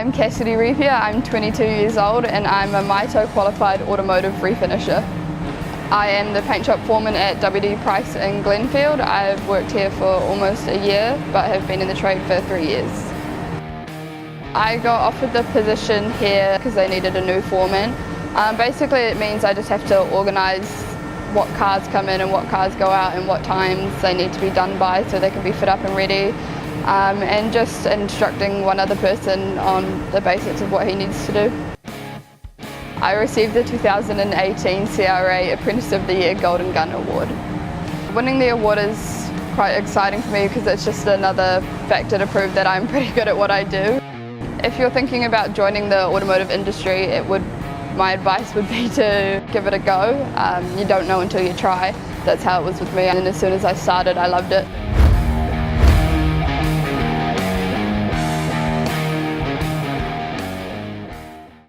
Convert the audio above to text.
I'm Cassidy here. I'm 22 years old and I'm a Mito qualified automotive refinisher. I am the paint shop foreman at WD Price in Glenfield. I've worked here for almost a year but have been in the trade for 3 years. I got offered the position here because they needed a new foreman. Basically it means I just have to organise what cars come in and what cars go out and what times they need to be done by so they can be fit up and ready, and just instructing one other person on the basics of what he needs to do. I received the 2018 CRA Apprentice of the Year Golden Gun Award. Winning the award is quite exciting for me because it's just another factor to prove that I'm pretty good at what I do. If you're thinking about joining the automotive industry, my advice would be to give it a go. You don't know until you try. That's how it was with me, and as soon as I started I loved it.